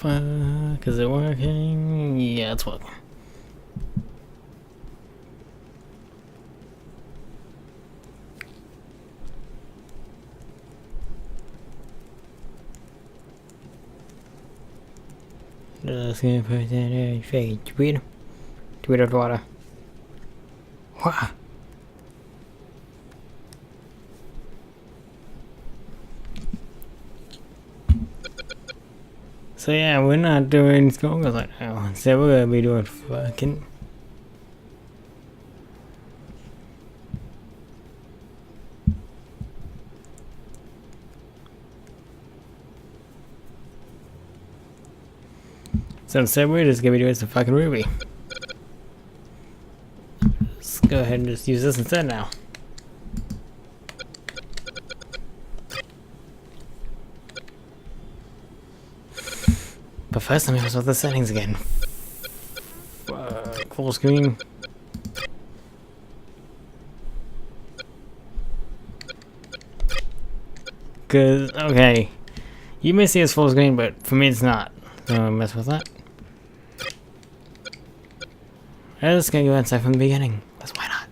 fuck? Is it working? Yeah, it's working. Just gonna put that in fake tweet. Tweet of water. What? So yeah, we're not doing skull goals right now. Instead, we're gonna be doing fucking. So instead, we're just gonna be doing some fucking RWBY. Let's go ahead and just use this instead now. But first, let me mess with the settings again. Full screen. Cause, okay. You may see it's full screen, but for me it's not. So mess with that. I'm just gonna go inside from the beginning. Because why not?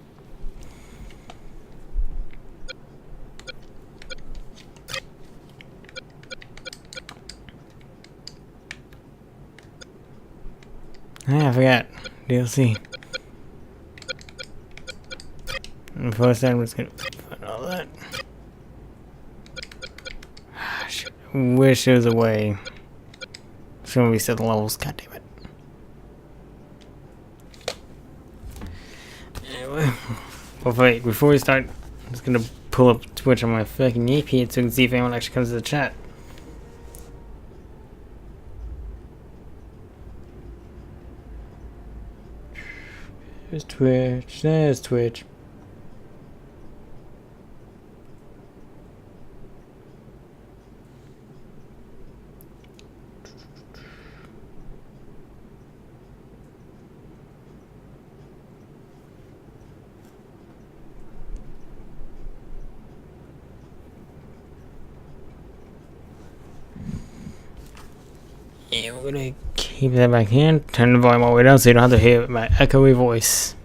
I forgot. DLC. And first I'm just gonna put all that. Wish there was a way. So when we set the levels, god damn it. Anyway. Well, wait, before we start, I'm just gonna pull up Twitch on my fucking EP so we can see if anyone actually comes to the chat. There's Twitch, there's Twitch. Yeah, we're gonna keep that back in. Turn the volume all the way down so you don't have to hear my echoey voice.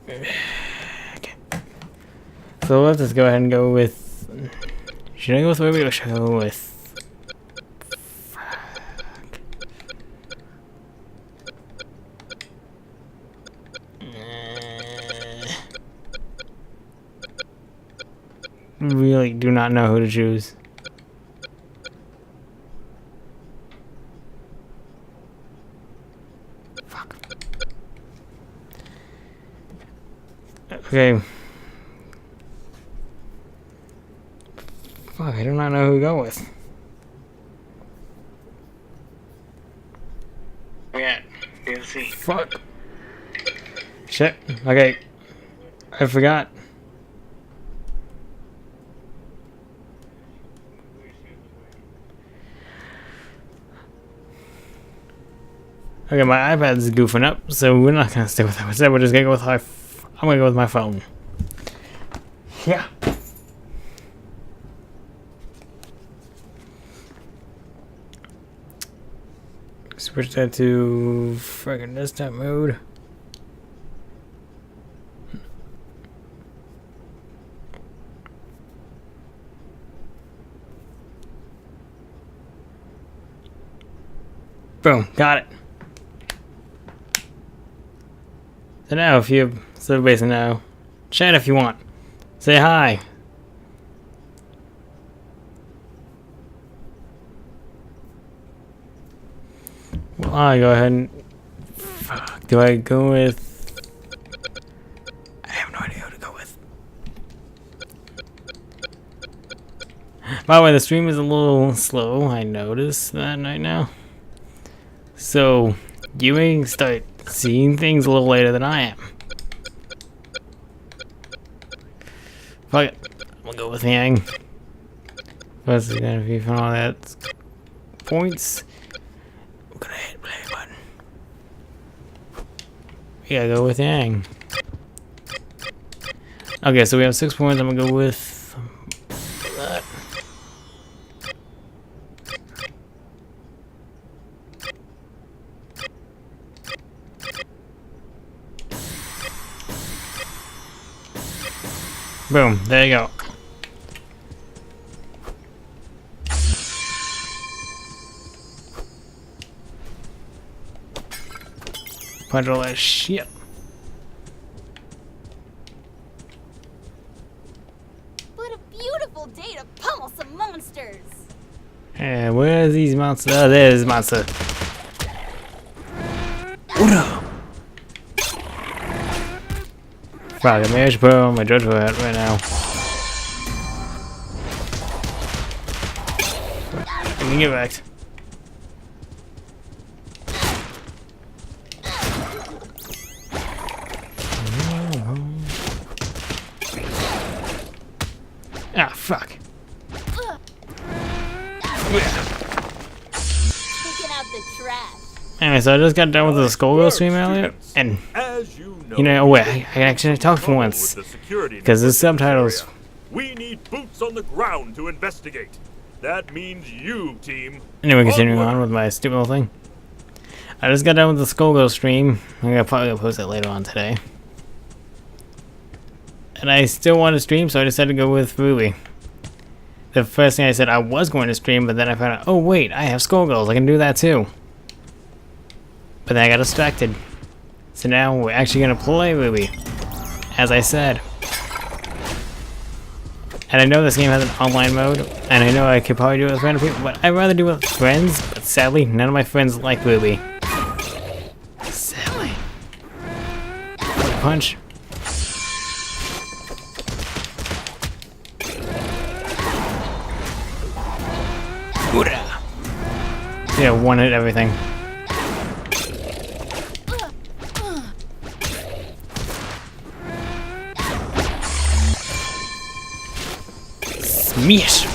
Okay. So let's just go ahead and go with. Should I go with RWBY or should I go with? Really do not know who to choose. Fuck. Okay. Fuck, I do not know who to go with. Yeah, DLC. Fuck. Shit. Okay. I forgot. Okay, my iPad's goofing up, so we're not gonna stick with that. Instead, we're just gonna go with I'm gonna go with my phone. Yeah. Switch that to friggin' desktop mode. Boom, got it. So now, if you so basically now, chat if you want. Say hi. Well, I go ahead and. Fuck, do I go with. I have no idea who to go with. By the way, the stream is a little slow. I noticed that right now. So, you may start seeing things a little later than I am. Fuck it. I'm gonna go with Yang. Plus, it's gonna be from all that points. We're gonna hit play button. We gotta go with Yang. Okay, so we have 6 points. I'm gonna go with that. Boom, there you go. Punch all that shit. What a beautiful day to pummel some monsters! And where's these monsters? Oh, there's the monster. Fuck, maybe I should put on my judge hat right now. I can get back. Ah, fuck. Taking out the trash. Anyway, so I just got done with the Skullgirl stream earlier, and you know, wait, I can actually talk for once because the subtitles. We need boots on the ground to investigate. That means you, team. Anyway, continuing on with my stupid little thing. I just got done with the Skullgirl stream. I'm gonna probably post it later on today. And I still want to stream, so I decided to go with RWBY. The first thing I said I was going to stream, but then I found out, oh wait, I have Skullgirls, I can do that too. But then I got distracted. So now we're actually gonna play RWBY, as I said. And I know this game has an online mode, and I know I could probably do it with random people, but I'd rather do it with friends, but sadly, none of my friends like RWBY. Sadly. Punch. Yeah, one hit everything. Smash!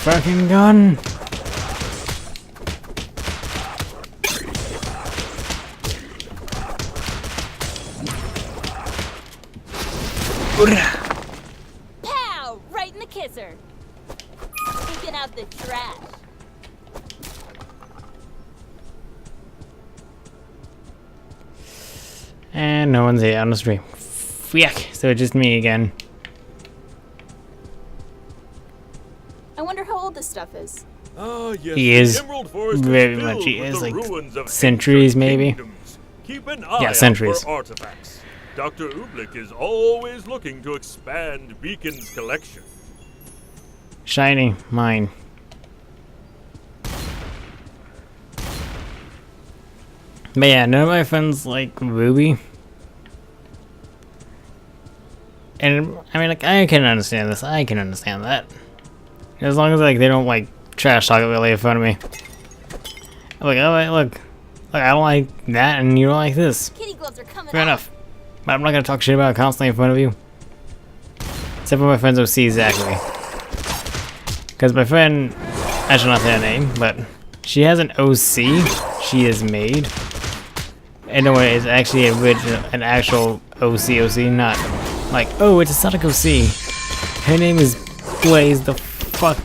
Fucking gun! Pow! Right in the kisser. Taking out the trash. And no one's here on the stream. Yuck! So it's just me again. I wonder how old this stuff is. Ah, yes, He is the Emerald Forest very filled much. He with is the like ruins of centuries, ancient maybe. kingdoms. Keep an eye Yeah, out centuries. for artifacts. Dr. Oobleck is always looking to expand Beacon's collection. Shiny, mine. But yeah, none of my friends like RWBY. And I mean, like, I can understand this. I can understand that. As long as like they don't like trash talk it really in front of me. I'm like, alright, look, I don't like that, and you don't like this. Kitty gloves are coming Fair out. enough. But I'm not gonna talk shit about it constantly in front of you. Except for my friends OC Zachary. Because my friend, I should not say her name, but she has an OC she has made. And no, it's actually an actual OC, not like, oh, it's a Sonic OC. Her name is Blaze the fuck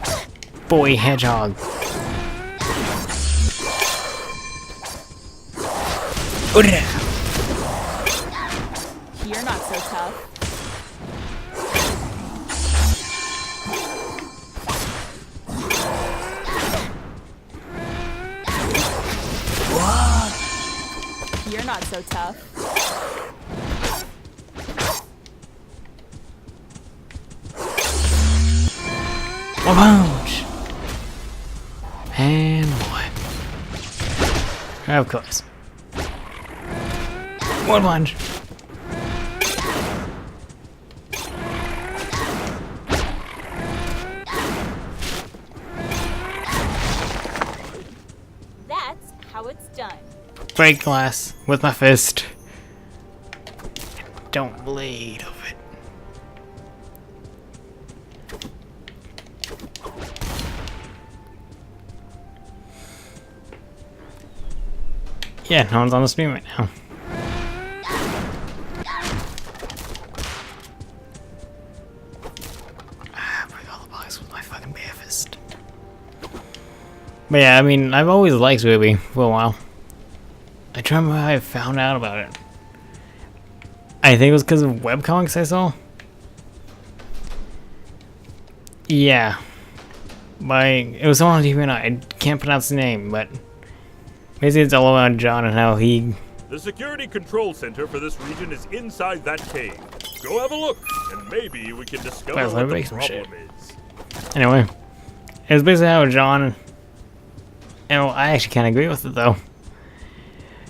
boy hedgehog. You're not so tough. You're not so tough. One punch. And one. Of course. One punch. That's how it's done. Break glass with my fist. Don't bleed over it. Yeah, no one's on the stream right now. Break all the blocks with my fucking bare fist. But yeah, I mean, I've always liked RWBY for a while. I try to remember how I found out about it. I think it was because of webcomics I saw. Yeah. It was on TV and I can't pronounce the name, but basically it's all about John and how he... The security control center for this region is inside that cave. Go have a look, and maybe we can discover what the problem is. Anyway, it was basically how John... I actually kind of agree with it, though.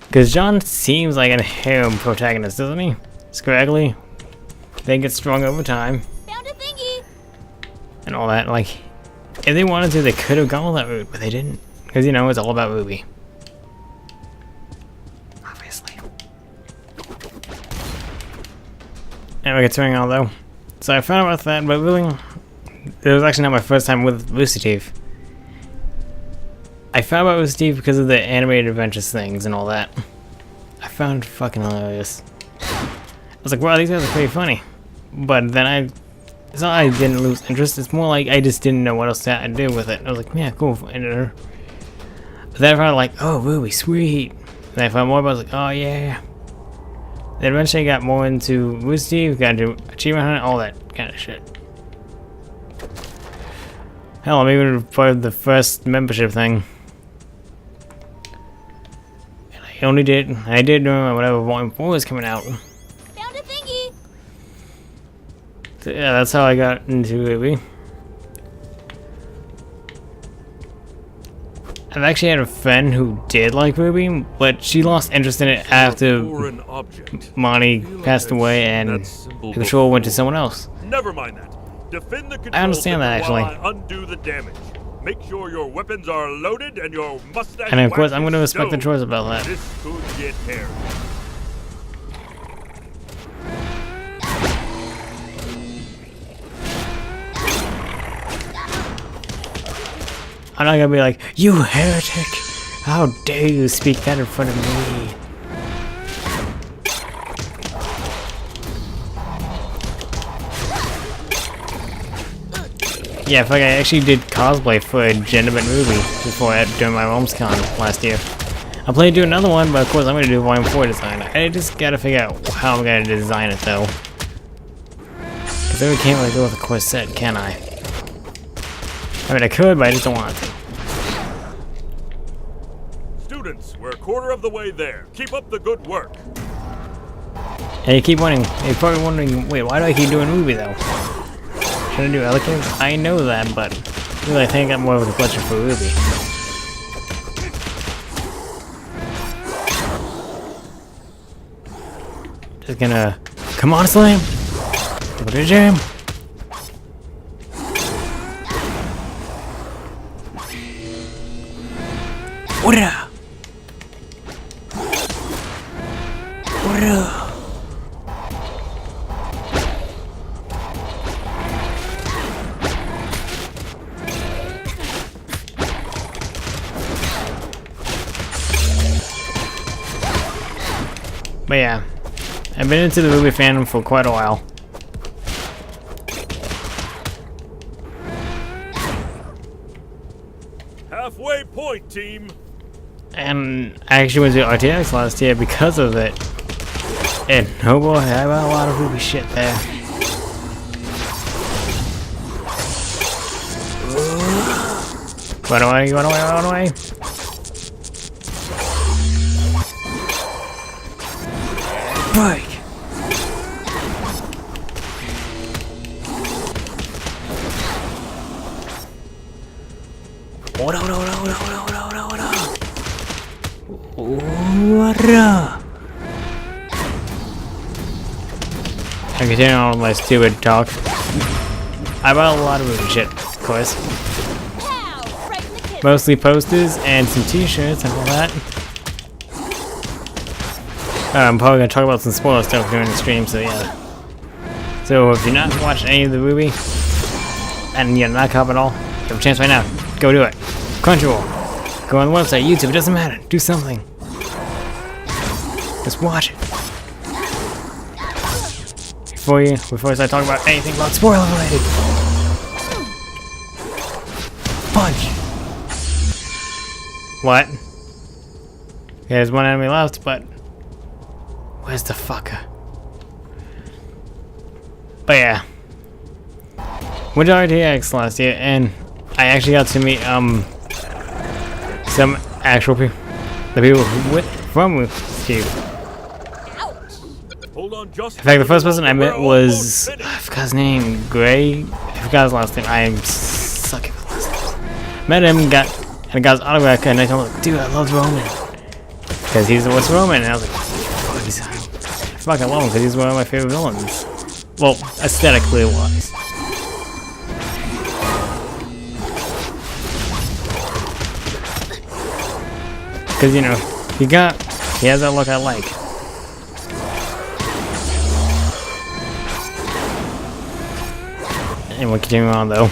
Because John seems like a harem protagonist, doesn't he? Scraggly. They get strong over time. Found a thingy. And all that, like... If they wanted to, they could have gone that route, but they didn't. Because, you know, it's all about RWBY. Obviously. Anyway, continuing on, though. So I found out about that, but really... It was actually not my first time with RoosterTeeth. I found out RoosterTeeth because of the animated adventures things and all that. I found it fucking hilarious. I was like, wow, these guys are pretty funny. But then it's not like I didn't lose interest, it's more like I just didn't know what else to do with it. I was like, yeah, cool. But then I found like, oh, RWBY, sweet. Then I found more about it, I was like, oh yeah. Then eventually I got more into RoosterTeeth, got into Achievement Hunter, all that kind of shit. Hell, I'm even part of the first membership thing. And I did during whatever Volume 4 was coming out. Found a thingy. So yeah, that's how I got into RWBY. I've actually had a friend who did like RWBY, but she lost interest in it after Monty passed away and the control went to someone else. Never mind that. Defend the control I understand that, actually. while I undo the damage. Make sure your weapons are loaded and your mustache. And of course, I'm going to respect the choice about that. This could get hairy. I'm not gonna be like, you heretic! How dare you speak that in front of me? Yeah, fuck, I actually did cosplay for a gender-bent movie before during my mom's con last year. I plan to do another one, but of course I'm gonna do Volume 4 design. I just gotta figure out how I'm gonna design it though. Cause then we can't really go with a corset, can I? I mean, I could, but I just don't want to. Students, we're a quarter of the way there. Keep up the good work. And you keep wondering, you're probably wondering, wait, why do I keep doing movie though? Should I do Elegance? I know that, but really I think I got more of a pleasure for RWBY. Just gonna, come on, Slam! Put a jam! Ora! Ora! But yeah, I've been into the RWBY fandom for quite a while. Halfway point, team. And I actually went to RTX last year because of it. And oh boy, I got a lot of RWBY shit there. Run away, run away, run away. Break. What up, what up, what up, what up, what up, what up, what up? What up? I continue on with my stupid talk. I bought a lot of RWBY shit, of course. Pow! Right in the kisser. Mostly posters and some t-shirts and all that. I'm probably going to talk about some spoiler stuff during the stream, so yeah. So if you're not watching any of the RWBY, and you're not caught at all, you have a chance right now. Go do it. Crunchyroll. Go on the website, YouTube, it doesn't matter. Do something. Just watch it. Before I start talking about anything about spoiler related. Punch! What? Yeah, there's one enemy left, but where's the fucker? But yeah. Went to RTX last year, and I actually got to meet some actual people. The people from Steve. Hold on just In fact, the first person I met was, I forgot his name, Gray. I forgot his last name. I am sucking with last names. Met him, and got his autograph, and I told him, like, dude, I love Roman. Because he's the worst Roman, and I was like, fuck, I fucking love him because he's one of my favorite villains. Well, aesthetically wise. Because, you know, he has that look I like. And we'll continue on though.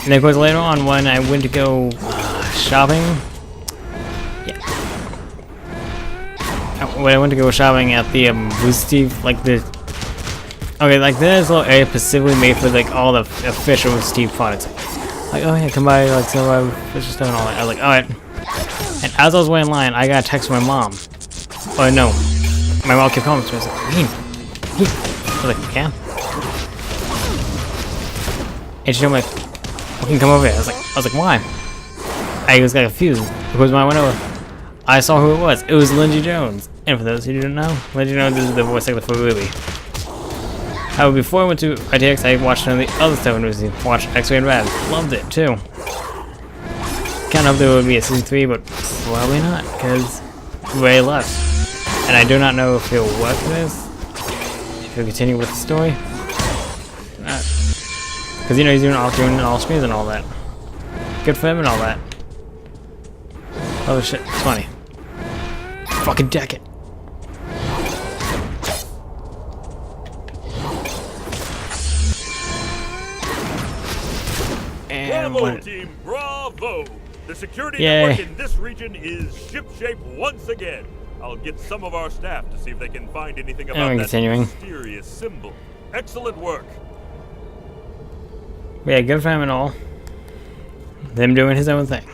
And of course later on when I went to go shopping. Yeah. When I went to go shopping at the RoosterTeeth, like the... Okay, like there's a little area specifically made for like all the official RoosterTeeth products. Like, oh yeah, come by like some of our official stuff and all that. I was like, alright. And as I was waiting in line, I got a text from my mom. Oh no. My mom kept calling me. I was like, I was like, yeah. And she told me, like, we can come over here. I was like, why? I just got confused because when I went over, I saw who it was. It was Lindsay Jones. And for those who didn't know, Lindsay Jones is the voice actor for RWBY. However, before I went to RTX, I watched some of the other stuff in RWBY. Watched X-Ray and Rad. Loved it too. Kind of hoped there would be a season 3, but probably not, because Ray left. And I do not know if he'll work for this, if he'll continue with the story. Because, you know, he's doing all streams and all that. Good for him and all that. Oh shit, it's funny. Fucking deck it. And bravo, team, bravo! The security Yay. network in this region is shipshape once again. I'll get some of our staff to see if they can find anything about that mysterious symbol. Excellent work. Yeah, good for him and all. Them doing his own thing.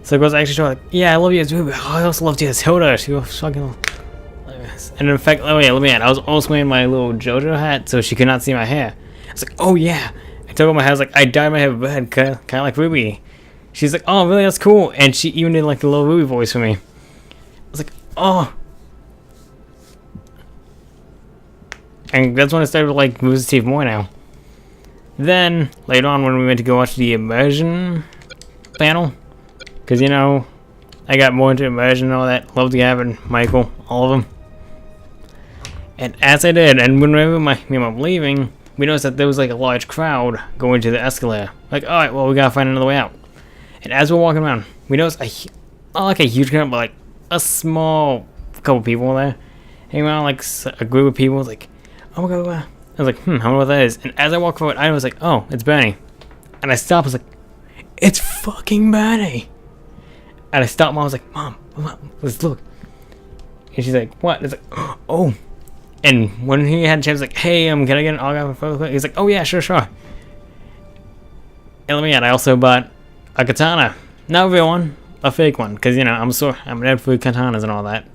So it goes actually to like, yeah, I love you as RWBY. Oh, I also loved you as Hilda. She was fucking hilarious. And in fact, oh yeah, let me add, I was also wearing my little JoJo hat so she could not see my hair. I was like, oh yeah. I told her my hair, I was like, I dyed my hair red, kind of like RWBY. She's like, oh really, that's cool. And she even did like the little RWBY voice for me. I was like, oh. And that's when I started to like RoosterTeeth more now. Then, later on when we went to go watch the immersion panel, because you know, I got more into immersion and all that, loved Gavin, Michael, all of them. And as I did, and whenever me and Mom leaving, we noticed that there was like a large crowd going to the escalator. Like, alright, well we gotta find another way out. And as we're walking around, we noticed not like a huge crowd, but like a small couple people there. Hanging around like a group of people, like, oh my god, I was like, I wonder what that is. And as I walked forward, I was like, oh, it's Bernie. And I stopped, I was like, it's fucking Bernie. And I stopped, Mom, I was like, Mom, let's look. And she's like, what? It's like, oh. And when he had a chance, like, hey, can I get an autograph photo? He's like, oh yeah, sure. And let me add, I also bought a katana. Not a real one, a fake one. Because, you know, I'm an head for katanas and all that.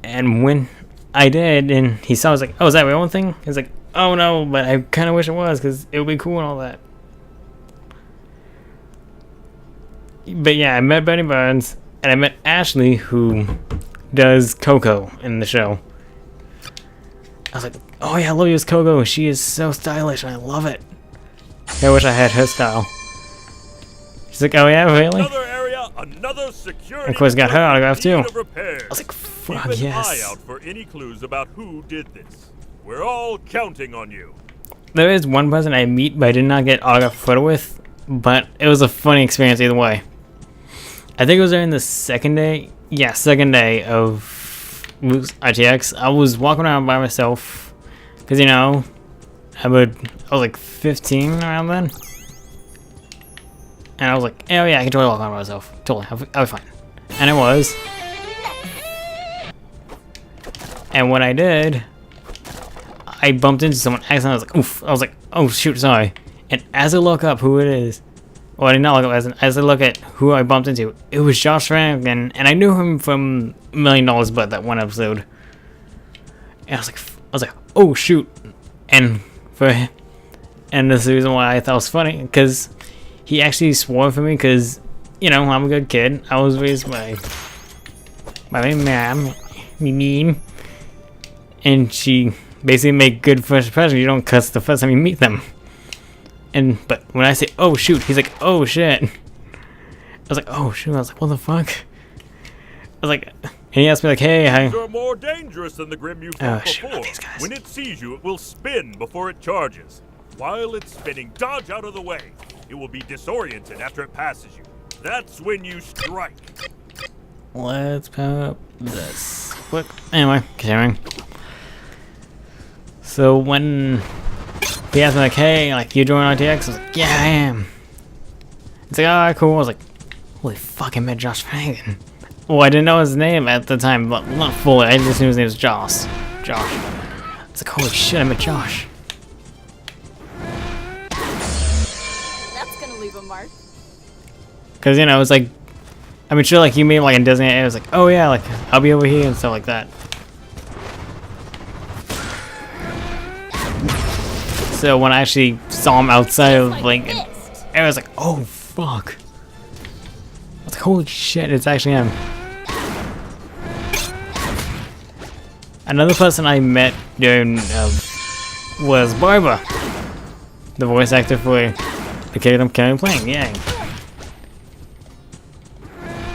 And when I did, and he saw, I was like, oh, is that my own thing? He's like, oh no, but I kind of wish it was, because it would be cool and all that. But yeah, I met Benny Burns, and I met Ashley, who does Coco in the show. I was like, oh yeah, I love you as Coco. She is so stylish, and I love it. I wish I had her style. She's like, oh yeah, really? Another area, another security. And of course, got her autograph too. I I was like, fuck Keep an yes. eye out for any clues about who did this. We're all counting on you. There is one person I meet, but I did not get autograph photo with. But it was a funny experience either way. I think it was during the second day. Yeah, second day of RTX. I was walking around by myself. Because, you know, I was like 15 around then. And I was like, oh yeah, I can totally walk around by myself. Totally, I'll be fine. And it was. And when I did, I bumped into someone accidentally. I was like, oof. I was like, oh shoot, sorry. And as I look up who it is, well, I did not look up, as I look at who I bumped into, it was Josh Franklin, and I knew him from $1 Million But that one episode. And I was like, oh shoot. And this is the reason why I thought it was funny, because he actually swore for me, because, you know, I'm a good kid. I was raised by my mom, me, and she basically made good first impression. You don't cuss the first time you meet them. But when I say, oh shoot, he's like, oh shit. I was like, oh shoot. I was like, what the fuck? I was like, and he asked me like, hey, hi. You're more dangerous than the Grim you fought before. These guys. When it sees you, it will spin before it charges. While it's spinning, dodge out of the way. It will be disoriented after it passes you. That's when you strike. Let's pop this. Quick. Anyway, continuing. So when he asked me like, hey, like, you join RTX? I was like, yeah, I am. It's like, alright, cool. I was like, holy fuck, I met Josh Franklin. Well, I didn't know his name at the time, but not fully. I just knew his name was Josh. It's like, holy shit, I met Josh. That's gonna leave a mark. Cause, you know, it's like, I mean, sure, like, you meet him like in Disney, and it was like, oh yeah, like, I'll be over here and stuff like that. So when I actually saw him outside of Lincoln, I was like, oh fuck. I was like, holy shit, it's actually him. Another person I met during was Barbara, the voice actor for the kid I'm currently playing, Yang.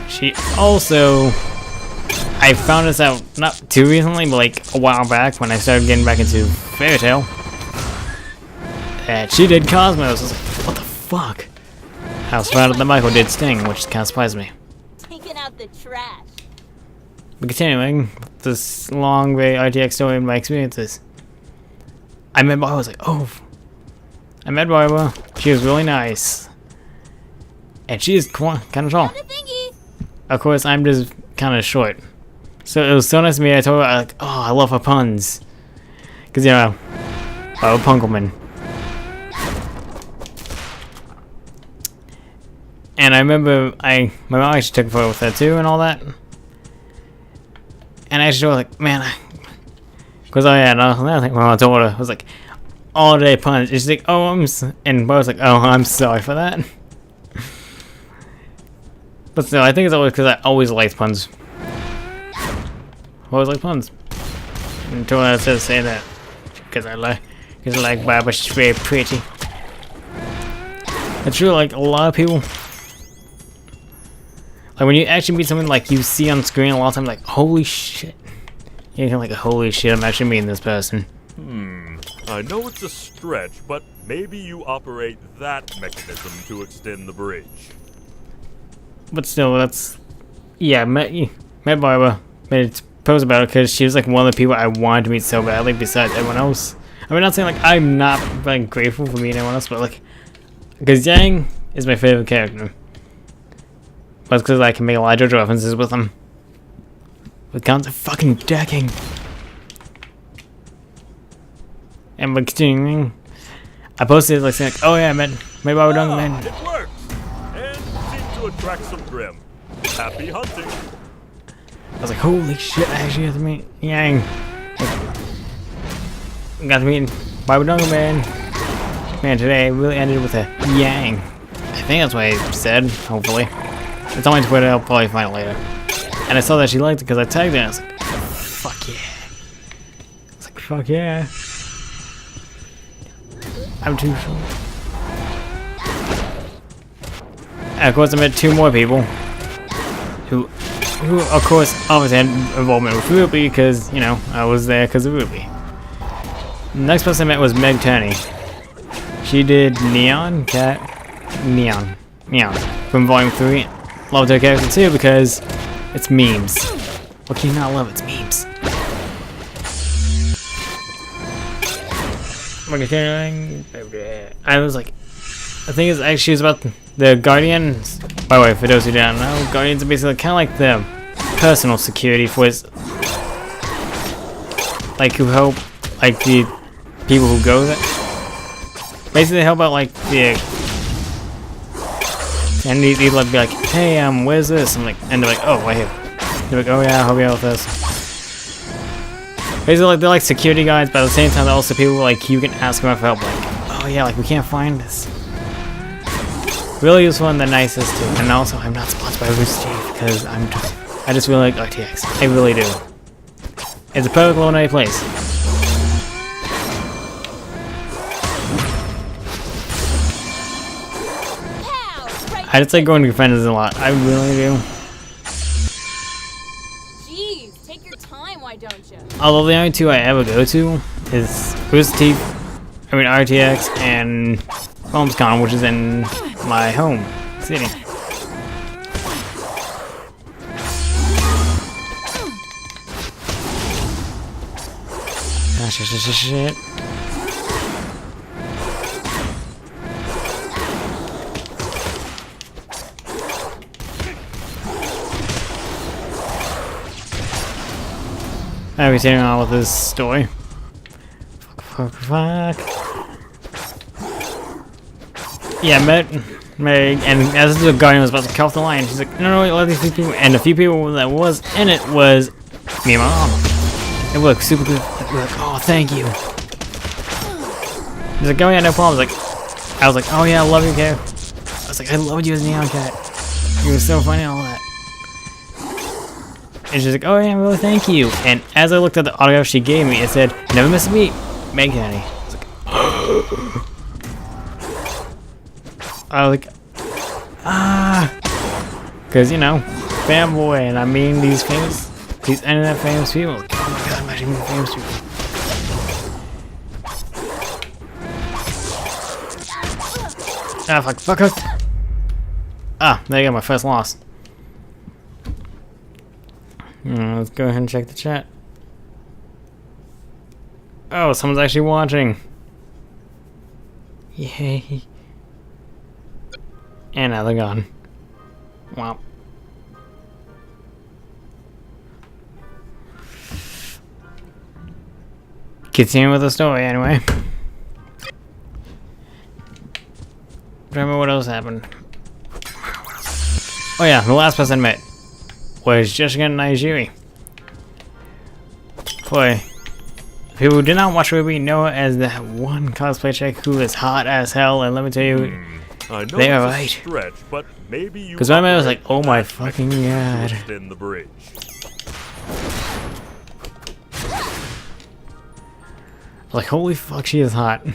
She also, I found this out not too recently, but like a while back when I started getting back into Fairy Tail. And she did Cosmos. I was like, what the fuck? I was found out that Michael did Sting, which kind of surprised me. Taking out the trash. But continuing this long way RTX story and my experiences, I met Barbara. I was like, oh, I met Barbara. She was really nice, and she's kind of tall. Of course, I'm just kind of short, so it was so nice to me. I told her like, oh, I love her puns, cause you know, Barbara Punkelman. And I remember my mom actually took a photo with her too and all that. And I actually told her like, man, because another thing when I told her, I was like, all day puns. And she's like, oh, and I was like, oh, I'm sorry for that. But still, I think it's always because I always liked puns. Always like puns. And told her to say that because I like Barbara. She's very pretty. It's true, like a lot of people. Like when you actually meet someone like you see on screen a lot of times, like holy shit, you're like holy shit, I'm actually meeting this person. I know it's a stretch, but maybe you operate that mechanism to extend the bridge. But still, that's yeah. Met Barbara, made a post about it because she was like one of the people I wanted to meet so badly, besides everyone else. I mean, not saying like I'm not like grateful for meeting anyone else, but like because Yang is my favorite character. But it's because I can make a lot of JoJo references with him. With counts of fucking decking. And by continuing, I posted like saying, like, oh yeah, man, maybe I would done, man. It worked! And seemed to attract some Grim. Happy hunting. I was like, holy shit, I actually got to meet Yang. Got to meet Barbara Duncan, man. Man, today really ended with a Yang. I think that's what I said, hopefully. It's on my Twitter, I'll probably find it later. And I saw that she liked it because I tagged her and I was like, fuck yeah. I was like, fuck yeah. I'm too short. And of course I met two more people who of course obviously had involvement with RWBY because, you know, I was there because of RWBY. The next person I met was Meg Turney. She did Neon from Volume 3. Loved her character too because it's memes. What can you not love? It's memes. I was like, the thing is, actually, she was about the Guardians, by the way, for those who don't know, Guardians are basically kind of like the personal security for his, like, who help, like, the people who go there. Basically, they help out, like, the, and they'd like, be like, hey, where's this? I'm like, and they're like, oh, right here. They're like, oh yeah, I'll help you out with this. Basically, like, they're like security guards, but at the same time, they're also people, like, you can ask them for help, like, oh yeah, like, we can't find this. Really useful and the nicest too. And also, I'm not sponsored by RoosterTeeth because I just really like RTX. I really do. It's a perfect little nice place. I just like going to conventions a lot. I really do. Jeez, take your time, why don't you? Although the only two I ever go to is RoosterTeeth, I mean RTX, and HomesCon, which is in my home city. Ah, shit. I'll be continuing on with this story. Fuck. Yeah, Meg, and as the Guardian was about to cut off the line, she's like, no, let these people, and a few people that was in it was me and my mom. It looked super good. We're like, oh, thank you. He's like, oh yeah, no problem. I was like, oh yeah, I love you, Cat. I was like, I loved you as Neon Cat. You were so funny and all that. And she's like, oh yeah, really, thank you. And as I looked at the autograph she gave me, it said, never miss a beat, Meg Daddy. I was like, because, you know, fanboy, and I mean these internet famous people. Like, oh my god, imagine being famous people. Fuck. There you go, my first loss. Let's go ahead and check the chat. Oh, someone's actually watching. Yay. And now they're gone. Wow. Continue with the story anyway. Remember what else happened? Oh yeah, the last person I met was Jessica Nigeri. Boy, people who did not watch RWBY know her as that one cosplay chick who is hot as hell, and let me tell you, they are right. Because when I met, I was like, oh my fucking god. In the bridge. I was like, holy fuck, she is hot.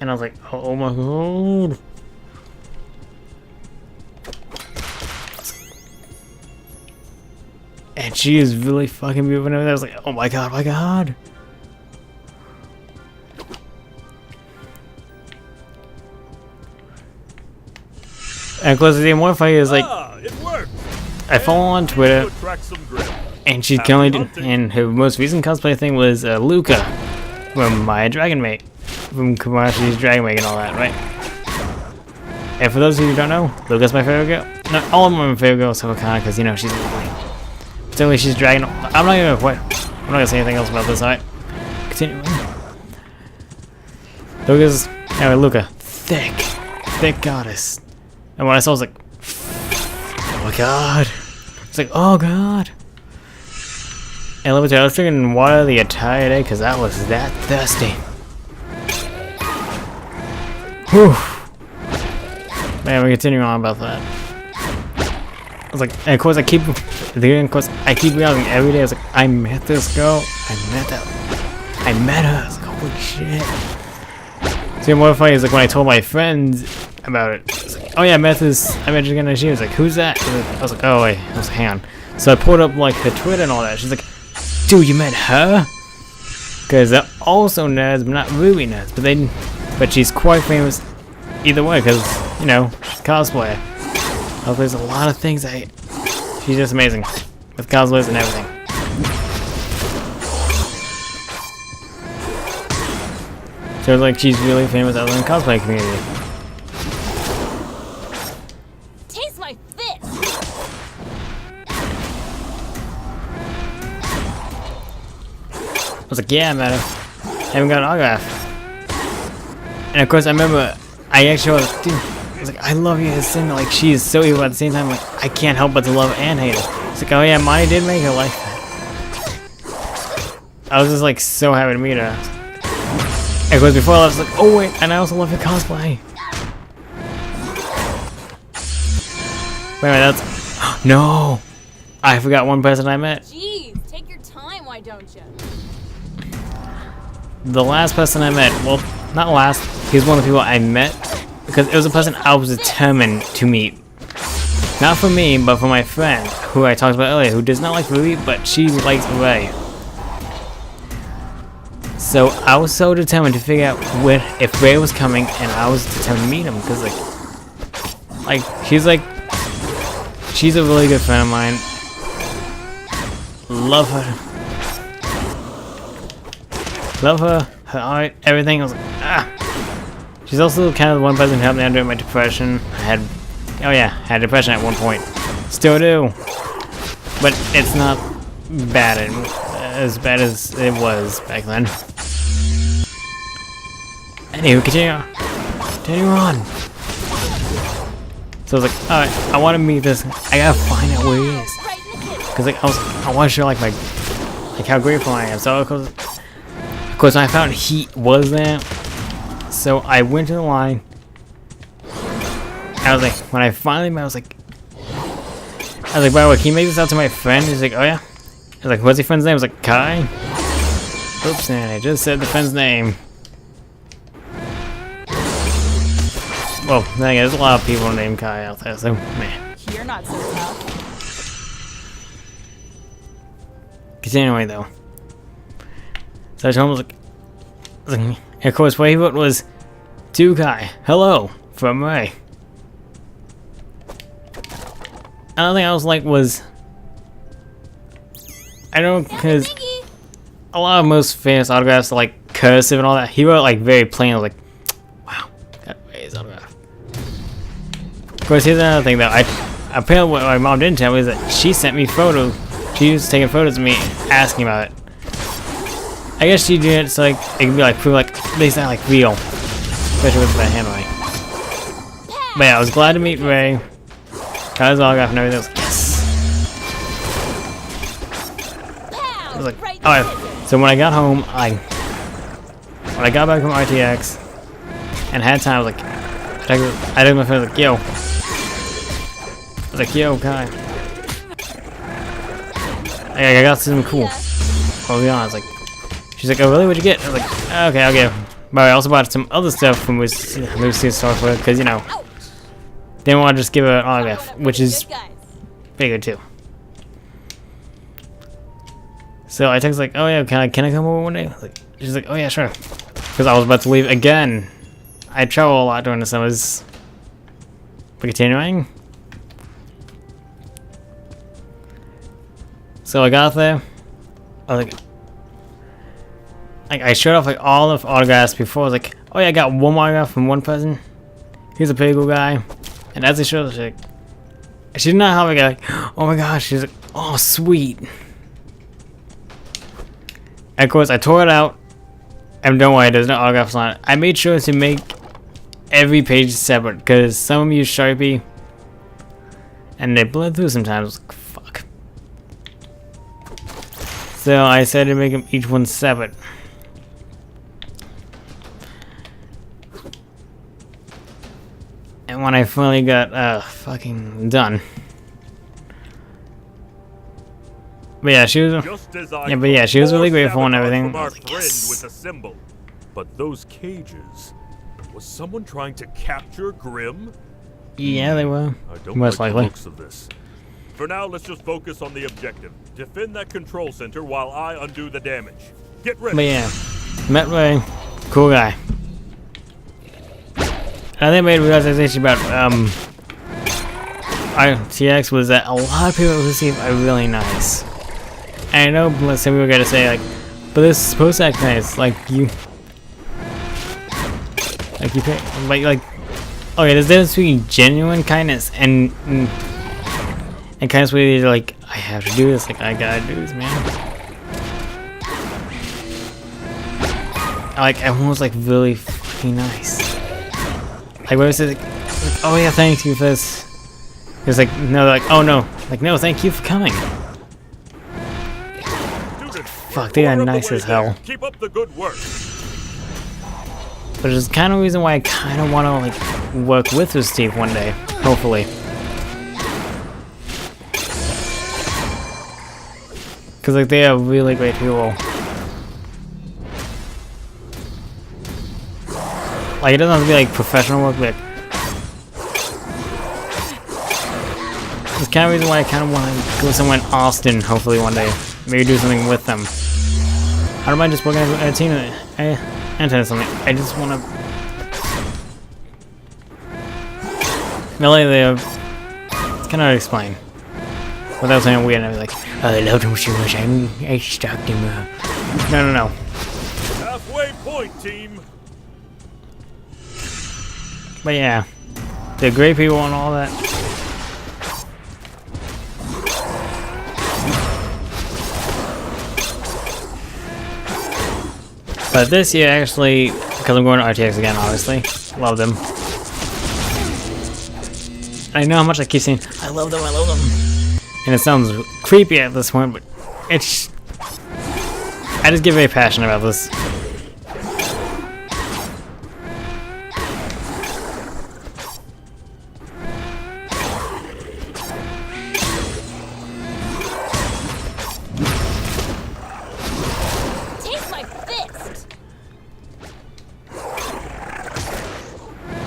And I was like, oh my god. And she is really fucking beautiful. And I was like, oh my god, my god. And of course, the more funny is like, it worked. I follow on Twitter, and she's currently, and her most recent cosplay thing was Luca from my Dragon Mate, from Kobayashi's Dragon Mate and all that, right? And for those of you who don't know, Luca's my favorite girl. No, all of them are my favorite girls, so kind of, because, you know, she's lovely. Certainly she's dragging. I'm not gonna say anything else about this, alright? Continuing. Luca, thick goddess. And when I saw, I was like, oh my god. It's like, oh god. And let me tell you, I was drinking water the entire day because I was that thirsty. Whew. Man, we're continuing on about that. I was like, and of course I keep realizing every day. I was like, I met this girl. I met her. I was like, holy shit. See, what funny is like when I told my friends about it. I was like, oh yeah, I met Jessica and she was like, who's that? I was like, oh wait, I was like, hang on. So I pulled up like her Twitter and all that. She's like, dude, you met her? Because they're also nerds, but not RWBY nerds. But she's quite famous either way, because, you know, she's a cosplayer. There's a lot of things she's just amazing with cosplays and everything. So like she's really famous out in the cosplay community. I was like, yeah, I met her. I haven't got an autograph. And of course, I remember I actually was, dude, I was like, I love you, his singer. Like, she is so evil at the same time. Like, I can't help but to love and hate her. It's like, oh yeah, Monty did make her like that. I was just like so happy to meet her. And of course, before I was like, oh wait, and I also love your cosplay. Wait a minute, that's no. I forgot one person I met. Jeez, take your time, why don't you? The last person I met, well, not last, he was one of the people I met because it was a person I was determined to meet. Not for me, but for my friend, who I talked about earlier, who does not like RWBY, but she likes RWBY. So I was so determined to figure out if RWBY was coming, and I was determined to meet him because, she's a really good friend of mine. Love her. Love her, her art, everything. I was like, ah. She's also kind of the one person who helped me out during my depression. I had depression at one point. Still do. But it's not bad as bad as it was back then. Anywho, continue on. So I was like, alright, I want to meet this. I gotta find out where he is. Because I want to show how grateful I am. So of course when I found he was there, so I went to the line. I was like, when I finally met, I was like, by the way, can you make this out to my friend? He's like, oh yeah. I was like, what's your friend's name? I was like, Kai. Oops, and I just said the friend's name. Well, there's a lot of people named Kai out there, so man. You're not so tough. Continuing though. So I told him, I was like, and of course, what he wrote was, to Kai, hello, from Ray. Another thing I was like was, I don't know, because a lot of most famous autographs are like cursive and all that. He wrote like very plain. I was like, wow, got Ray's autograph. Of course, here's another thing though. Apparently what my mom didn't tell me is that she sent me photos. She was taking photos of me, asking about it. I guess she did it so like it could be like proof like they sound like real, especially with that handwriting. But yeah, I was glad to meet Ray. Got his autograph and everything. I was like, yes. I was like, alright. So when I got home, when I got back from RTX and had time, I was like, I took my phone. I was like, yo. I was like, yo, Kai. I got something cool. I'll be honest, like. She's like, oh really, what'd you get? I was like, okay, I'll get it. But I also bought some other stuff from Lucy's store for it, because, you know, didn't want to just give her an autograph, which is pretty good too. So I text like, oh yeah, can I come over one day? Like, she's like, oh yeah, sure. Because I was about to leave again. I travel a lot during the summers. But continuing. So I got there. I was like, I showed off like all the autographs before. I was like, oh yeah, I got one autograph from one person. He's a pretty cool guy. And as I showed, she did not have like, oh my gosh. She's like, oh sweet. And of course, I tore it out. And don't worry, there's no autographs on it. I made sure to make every page separate because some of them use Sharpie, and they bled through sometimes. Like, fuck. So I decided to make them each one separate. And when I finally got fucking done. But yeah, she was she was really grateful and everything. I was like, yes. With a symbol. But those cages, was someone trying to capture Grimm? Yeah, they were. I don't most like likely. the looks of this. For now, let's just focus on the objective. Defend that control center while I undo the damage. Get ready. But yeah, met Ray, cool guy. I think I made a realization about RTX was that a lot of people who receive are really nice. And I know some people are gonna say like, but this is supposed to act nice, like you pay, like okay, there's a difference between genuine kindness and kindness where you're like, I have to do this, like I gotta do this, man. like everyone was like really fucking nice. Like what was it? Like, oh yeah, thank you for this. It was like no, like oh no, like no, thank you for coming. Fuck, they are nice as hell. Keep up the good work. But it's kind of the reason why I kind of want to like work with RoosterTeeth one day, hopefully. Cause like they are really great people. Like it doesn't have to be like professional work, but it's kind of the reason why I kind of want to go somewhere in Austin, hopefully one day. Maybe do something with them. I don't mind just working at a team and something. I just want to. Really, it's kind of hard to explain. Without saying weird, and I'd be like, oh, I loved him so much, I stalked him. No. Halfway point, team. But yeah, they're great people and all that. But this year, actually, because I'm going to RTX again, obviously, love them. I know how much I keep saying, I love them. And it sounds creepy at this point, but it's... I just get very passionate about this. Take my fist.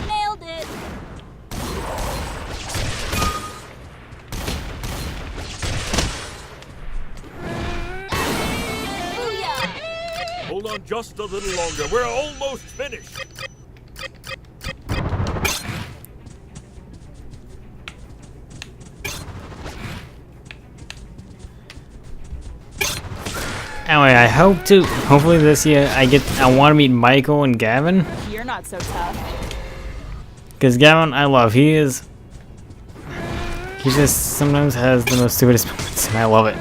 Nailed it. Hold on just a little longer. We're almost finished. Anyway, I hope to, hopefully this year, I want to meet Michael and Gavin. You're not so tough. Because Gavin, I love. He just sometimes has the most stupidest moments, and I love it.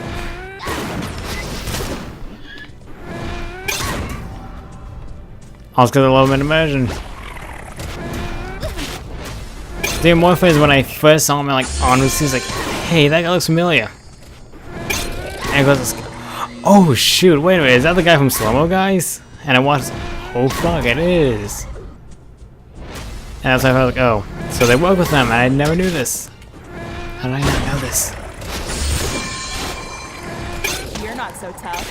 Also because I love him in Immersion. The more fun is when I first saw him, like, on the scene, like, hey, that guy looks familiar. And he goes, oh shoot, wait a minute, is that the guy from Slow Mo Guys? And I watched, oh fuck, it is. And that's why I was like, oh, so they work with them, and I never knew this. How did I not know this? You're not so tough.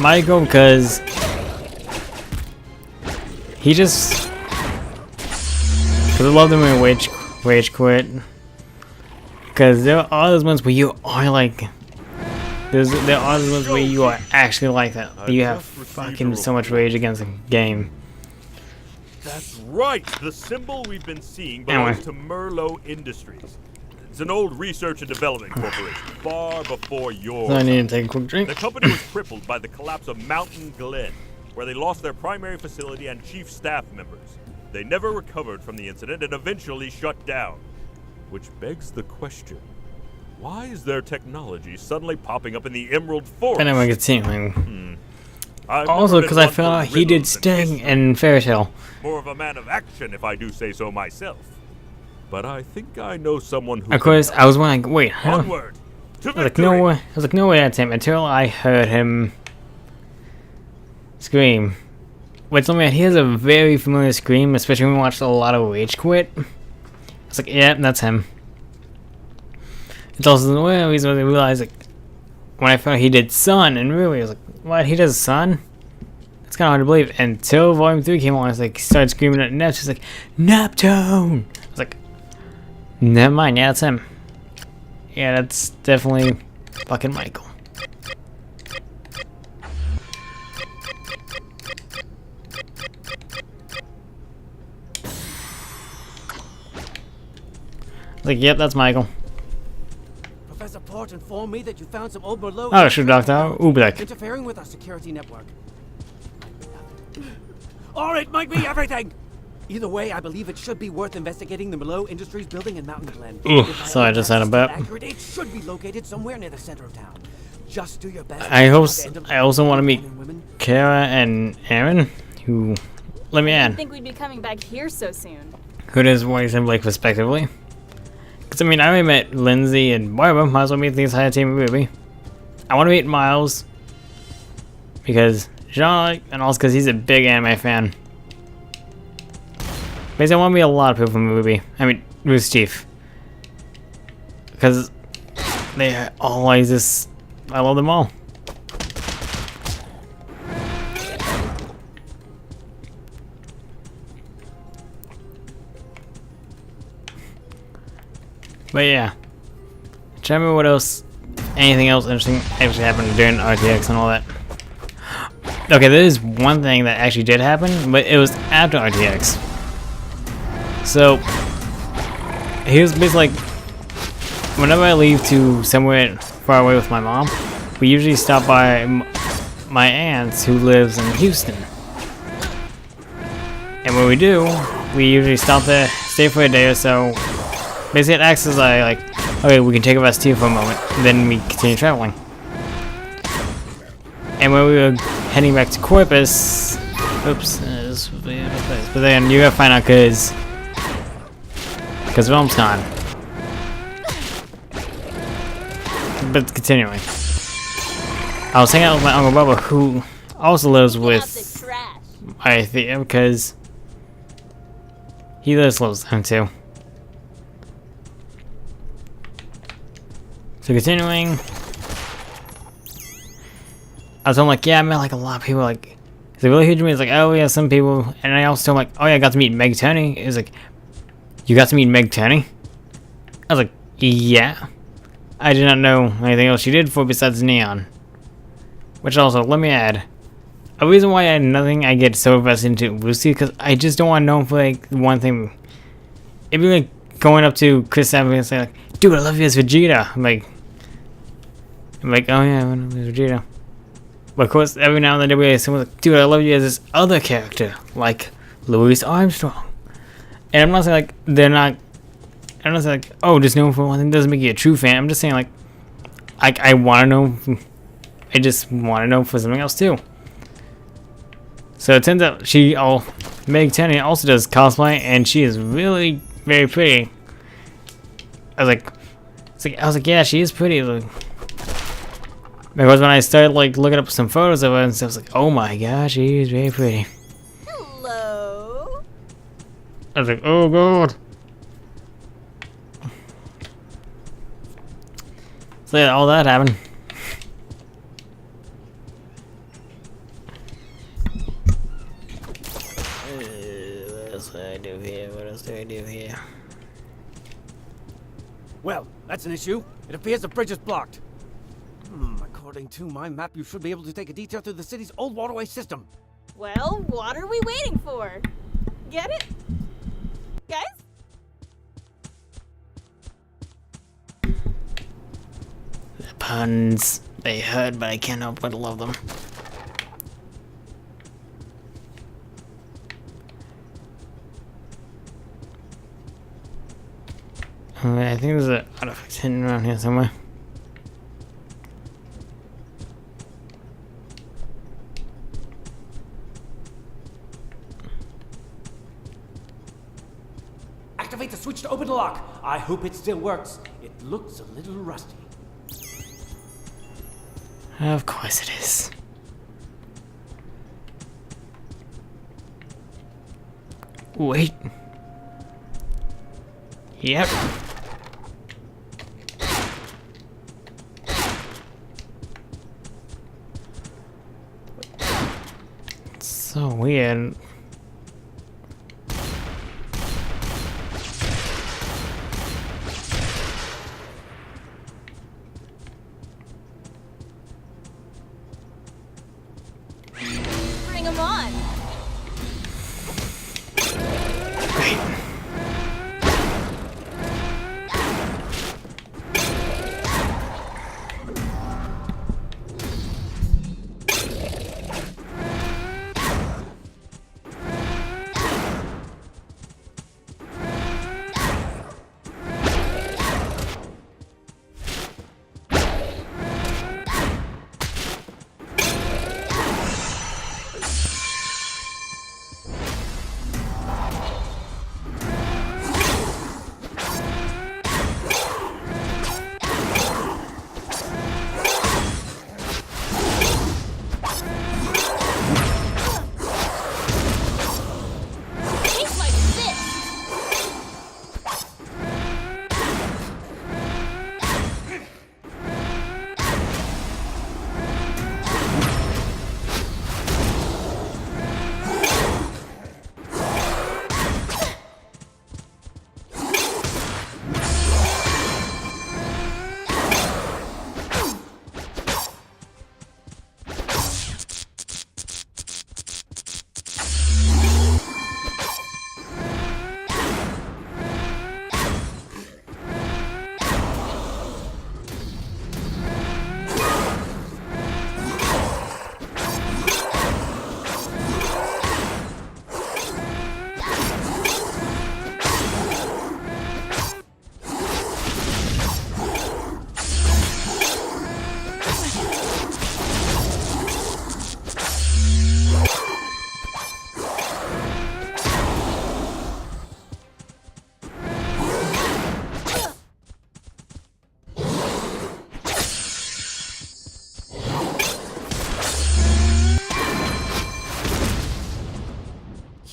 Michael, because he just, because I love them in Rage Quit. Because there are those ones where you are like, there are those ones where you are actually like that. You have fucking so much rage against the game. That's right. The symbol we've been seeing belongs to Merlot Industries. It's an old research and development corporation, far before yours. So I need to take a quick drink. The company was crippled by the collapse of Mountain Glen, where they lost their primary facility and chief staff members. They never recovered from the incident and eventually shut down. Which begs the question, why is their technology suddenly popping up in the Emerald Forest? And I'm continuing. Also, because I feel like he did Sting and Fairy Tale. More of a man of action, if I do say so myself. But I think I know someone who. Of course, I was wondering, wait, huh? Onward to I was like, victory. no way. I was like, no way, that's him. Until I heard him scream. Which, man, he has a very familiar scream, especially when we watched a lot of Rage Quit. I was like, yeah, that's him. It's also the way I realized, like, when I found out he did Sun, and really, I was like, what, he does Sun? It's kind of hard to believe. Until Volume 3 came on, I was like, started screaming at Nep, she's like, Neptune! I was like, never mind, yeah, that's him. Yeah, that's definitely fucking Michael. Like, yep, that's Michael. Professor Port informed me that you found some old Merlot. Oh, sure, Doctor. Ubek. Interfering with our security network. Or it might be everything! Either way, I believe it should be worth investigating the Merlot Industries building in Mountain Glen. Ooh, If my so I just had a is bet. accurate, it should be located somewhere near the center of town. Just do your best. I hope. At the end of I also want to meet men and women. Kara and Aaron, who, let me I didn't add, think we'd be coming back here so soon. who does voice and Blake respectively. Because I mean, I already met Lindsay and Barbara. Might as well meet the entire team of RWBY. I want to meet Miles because Jean, and also because he's a big anime fan. Basically, I want to meet a lot of people from RWBY. I mean, RoosterTeeth. Because they all like this. I love them all. But yeah. Tell me what else, anything else interesting actually happened during RTX and all that. Okay, there is one thing that actually did happen, but it was after RTX. So, here's basically like, whenever I leave to somewhere far away with my mom, we usually stop by my aunt's who lives in Houston. And when we do, we usually stop there, stay for a day or so. Basically, it acts as like, okay, we can take a rest here for a moment, then we continue traveling. And when we were heading back to Corpus, oops, but then you gotta find out because Realm's gone. But continuing, I was hanging out with my Uncle Bubba, who also lives with my Thea, because he lives close to him too. So continuing, I was like, yeah, I met like a lot of people. Like, it's like really huge to me. It's like, oh yeah, some people, and I also told him like, oh yeah, I got to meet Meg Turney. It was like, you got to meet Meg Turney? I was like, yeah. I did not know anything else she did for besides Neon. Which also, let me add, a reason why I had nothing I get so invested into Lucy, because I just don't want to know for like one thing. It'd be like going up to Chris Evans and saying like, dude, I love you as Vegeta. I'm like, oh yeah, I love you as Vegeta. But of course, every now and then we someone's like, dude, I love you as this other character, like Louis Armstrong. And I'm not saying like they're not. I'm not saying like, oh, just know for one thing doesn't make you a true fan. I'm just saying like, I want to know. I just want to know for something else too. So it turns out Meg Tenney also does cosplay, and she is really very pretty. I was like, yeah, she is pretty. Like, because when I started like looking up some photos of her and stuff, I was like, oh my gosh, she is very pretty. Hello. I was like, oh god. So yeah, all that happened. What else do I do here? What else do I do here? Well, that's an issue. It appears the bridge is blocked. According to my map, you should be able to take a detour through the city's old waterway system. Well, what are we waiting for? Get it? Guys? The puns, they hurt, but I can't help but love them. I think there's an artifact hidden around here somewhere. Activate the switch to open the lock. I hope it still works. It looks a little rusty. Of course it is. Wait. Yep. It's so weird. Bring them on.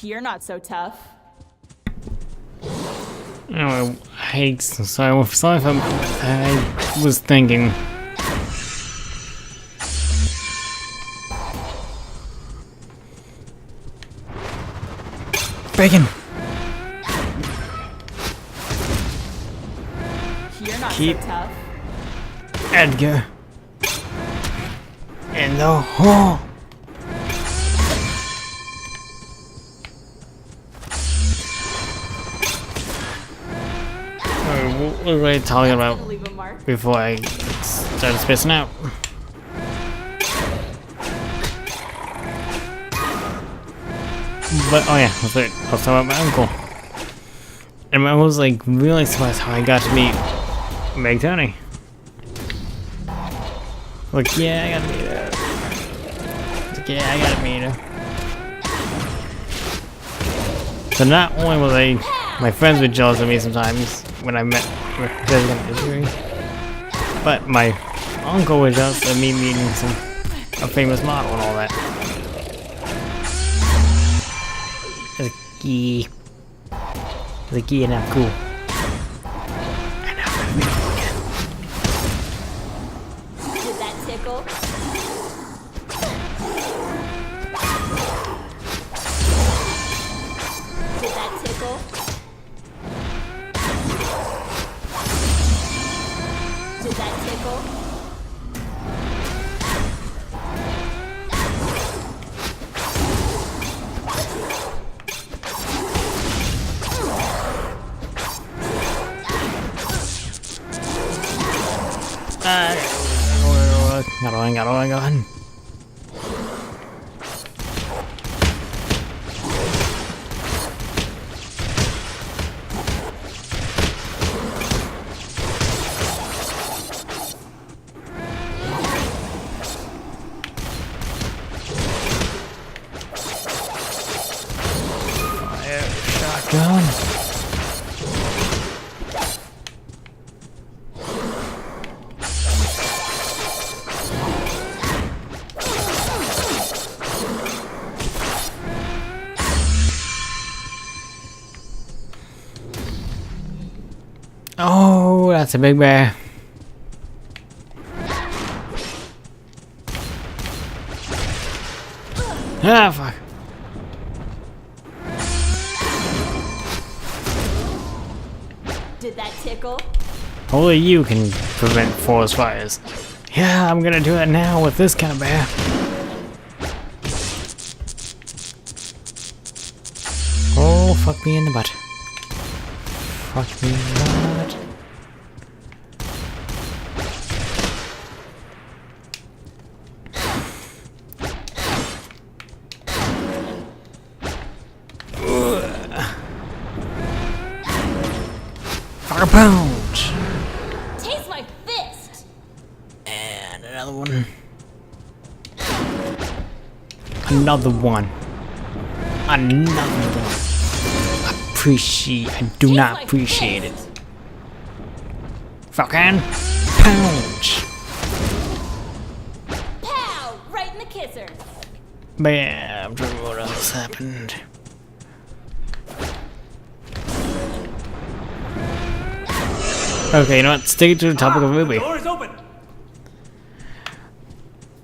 You're not so tough. Anyway, sorry if I was thinking. Bacon! You're not Keep- so tough. Edgar in the hole. What were we talking about Gonna leave a mark. before I started spacing out? But oh yeah, that's right. I was talking about my uncle, and my uncle was like really surprised how I got to meet Meg Tony. Like, yeah, I gotta meet her. Like, yeah, I gotta meet her. So not only was my friends were jealous of me sometimes when I met Resident Injury, but my uncle was jealous of me meeting a famous model and all that. Like, yeah, not cool. And I'm gonna meet him again. Did that tickle? Did that tickle? Did that tickle? Got on. Fire shotgun. Oh, that's a big bear. Ah, fuck. Did that tickle? Only you can prevent forest fires. Yeah, I'm gonna do it now with this kind of bear. Oh, fuck me in the butt. Fuck me in the butt. Fire punch! Taste my fist! And another one. Another one. Another one. I do not appreciate it. Fucking punch. Pow! Right in the kisser. Bam. I'm trying to remember what else happened. Okay, you know what? Stick it to the topic of RWBY. Door is open.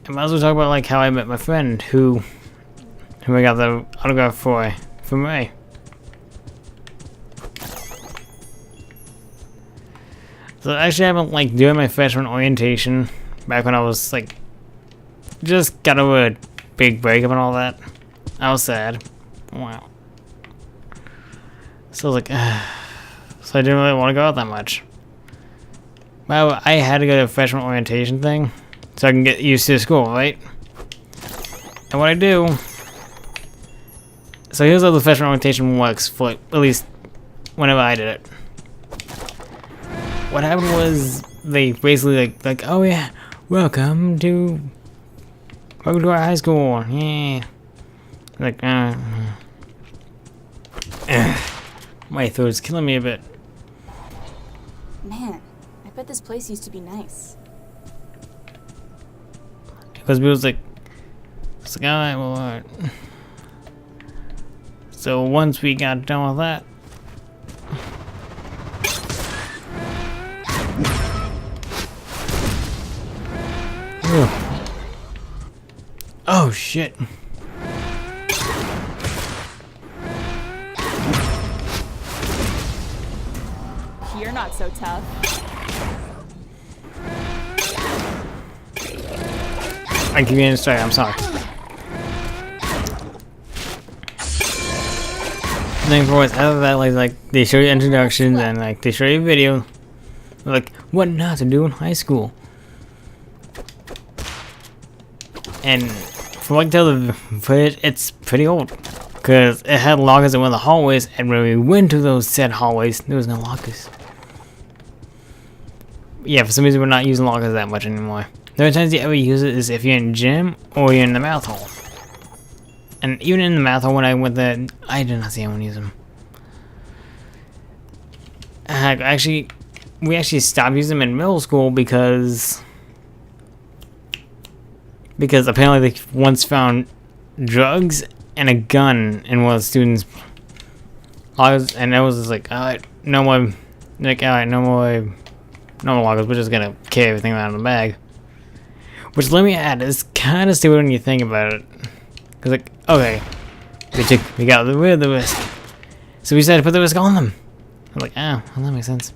I might as well talk about like how I met my friend who I got the autograph for from Ray. So actually I've been like doing my freshman orientation back when I was like just got over a big breakup and all that. I was sad. Wow. So I was like, so I didn't really want to go out that much. Well, I had to go to a freshman orientation thing so I can get used to school, right? And what I do, so here's how the freshman orientation works for at least whenever I did it. What happened was they basically like oh yeah, welcome to our high school, yeah. Like my throat's killing me a bit. Man, I bet this place used to be nice. Because it was like, alright, well, alright. So once we got done with that, oh shit. You're not so tough. I give you an story, I'm sorry. Thing for what's out of that, like they show you introductions and like they show you a video, like what not to do in high school. And from what I can tell the footage, it's pretty old. Because it had lockers in one of the hallways, and when we went to those said hallways, there was no lockers. Yeah, for some reason we're not using lockers that much anymore. The only times you ever use it is if you're in gym or you're in the math hall. And even in the math hall when I went there, I did not see anyone use them. We actually stopped using them in middle school because apparently they once found drugs and a gun in one of the students' lockers, and it was just like, alright, no more lockers, we're just gonna carry everything around in the bag. Which, let me add, is kind of stupid when you think about it. Cause like, okay, we got rid of the risk, so we decided to put the risk on them. I'm like, oh, well, that makes sense.